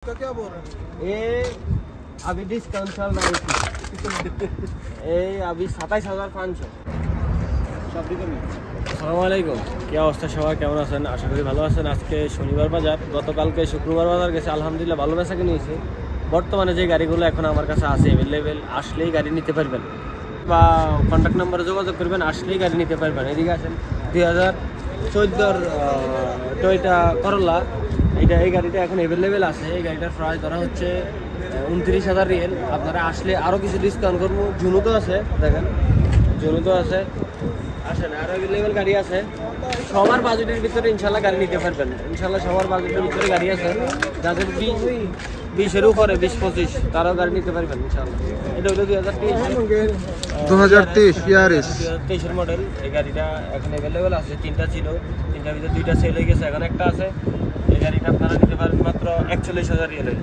का क्या बोल रहे हैं? ये अभी डिस्काउंट चल रहा है ये अभी 27,500 আসসালামু আলাইকুম। কি অবস্থা সবার, কেমন আছেন? আশা করি ভালো আছেন। আজকে শনিবার বাজার, গতকালকে শুক্রবার বাজার গেছে, আলহামদুলিল্লাহ ভালো বেচাকে নিয়েছে। বর্তমানে যে গাড়িগুলো এখন আমার কাছে আছে অ্যাভেলেবেল, আসলেই গাড়ি নিতে পারবেন বা কন্ট্যাক্ট নাম্বারে যোগাযোগ করবেন, আসলেই গাড়ি নিতে পারবেন। এদিকে আসেন 2014 টয়োটা করোলা, এই গাড়িটা এখন অ্যাভেলেবেল আছে। এই গাড়িটার প্রাইস ধরা হচ্ছে 29,000 রিয়াল। আপনারা আসলে আরও কিছু ডিসকাউন্ট করবো। জুনু তো আছে, দেখেন জুনু তো আছে, আসেন আরও অ্যাভেলেবেল গাড়ি আছে। সবার বাজেটের ভিতরে ইনশাল্লাহ গাড়ি নিতে পারবেন। ইনশাল্লাহ সবার বাজেটের ভিতরে গাড়ি আছে। যাদের 20-এর উপরে 20-25 তারাও গাড়ি নিতে পারবেন ইনশাল্লাহ। এটা হলো 2023 মডেল। এই গাড়িটা এখন অ্যাভেলেবেল আছে। 3টা ছিল, 3টার ভিতরে 2টা সেল হয়ে গেছে, এখন একটা আছে। এই গাড়িটা আপনারা নিতে পারেন মাত্র 41,000 রিয়ালের।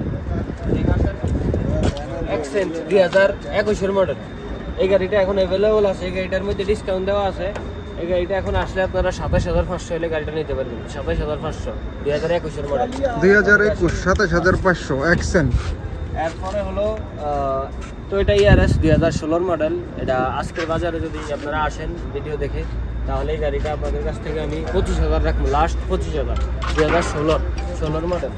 ঠিক আছে, অ্যাকসেন্ট 2021-এর মডেল। এই গাড়িটা এখন অ্যাভেলেবল আছে। এই গাড়িটার মধ্যে ডিসকাউন্ট দেওয়া আছে। এই গাড়িটা এখন আসলে আপনারা 27,500 হলে গাড়িটা নিতে পারবেন। 27,500 2021-এর মডেল। 2021 27,500 অ্যাকসেন্ট। এরপরে হলো টয়োটা ইয়ারিস 2016 মডেল। এটা আজকের বাজারে যদি আপনারা আসেন ভিডিও দেখে, তাহলে এই গাড়িটা আপনাদের কাছ থেকে আমি 25,000 রাখবো, লাস্ট 25,000। 2016 model,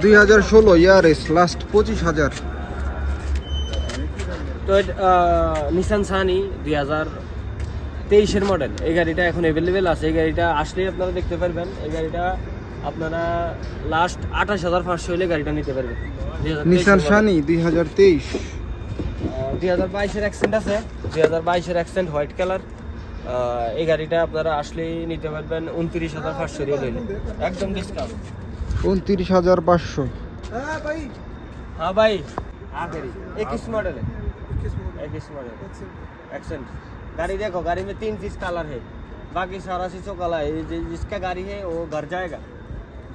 2016 Yaris last 25,000। তো নিসান সানি 2023-এর মডেল। এই গাড়িটা এখন অ্যাভেলেবেল আছে। এই গাড়িটা আসলেই আপনারা দেখতে পারবেন। এই গাড়িটা আপনারা লাস্ট 28,500 হলে গাড়িটা নিতে পারবেন। নিসান সানি 2023। 2022-এর অ্যাকসেন্ট আছে, 2022-এর অ্যাকসেন্ট হোয়াইট কালার। এই গাড়িটা আপনারা আসলেই নিতে পারবেন 29,500 রিয়াল হলে, একদম ডিসকাউন্ট। 29,500। हाँ भाई, आखिरी 21 मॉडल है, 21 मॉडल एक्सेंट। गाड़ी देखो, गाड़ी में 3 पीस कलर है, बाकी सारा शीशो काला है। जिसका गाड़ी है वो घर जाएगा,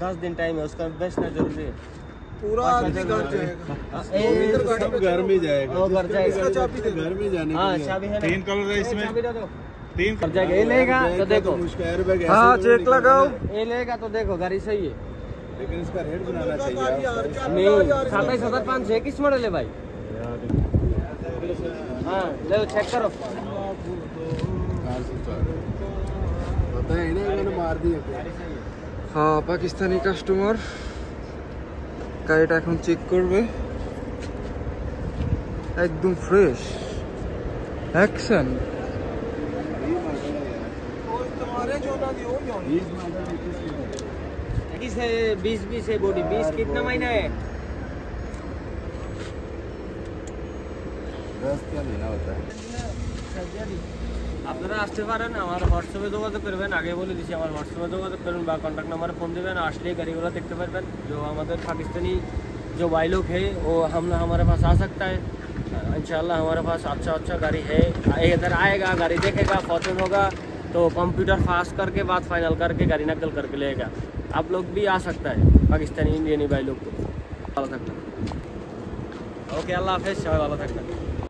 10 दिन टाइम है, उसका बेचना जरूरी है। पूरा घर जाएगा, घर में जाएगा, वो घर जाएगा, घर में जाने हाँ के लिए। चाबी है ना, 3 कलर है इसमें, चाबी दे दो, 3 घर जाएगा। ये लेगा तो देखो, उसका एयरबैग ऐसे हाँ तो चेक नहीं लगाओ। ये लेगा तो देखो गाड़ी सही है। लेकिन इसका रेट बनाना चाहिए आप। नहीं 27,500 किस मॉडल है भाई? हाँ ले चेक करो। पता है ना, मैंने मार दिया। হ্যাঁ, পাকিস্তানি কাস্টমার গাড়িটা এখন চেক করবে। একদম ফ্রেশ অ্যাকশন। किस है 20 है बॉडी, 20 कितना महीना है? 10 क्या लेना होता है। আপনারা আসতে পারেন, আমার হোয়াটসঅ্যাপে যোগাযোগ করবেন। আগে বলে দিচ্ছি, আমার হোয়াটসঅ্যাপে যোগাযোগ করবেন বা কন্টैक्ट নাম্বারে ফোন देবেন। আসলে गाड़ीগুলো देखते पारबेन। जो हमारे पाकिस्तानी जो भाई लोग है वो हमारे पास आ सकता है इंशाल्लाह। हमारे पास अच्छा गाड़ी है। इधर आएगा, गाड़ी देखेगा, पसंद होगा तो कंप्यूटर पास करके बात फाइनल करके गाड़ी नकल करके लेगा। आप लोग भी आ सकता है, पाकिस्तानी इंडियनी भाई लोग। तो ভালো থাকবেন। ओके, अल्लाह हाफिज़, সবাই ভালো থাকবেন।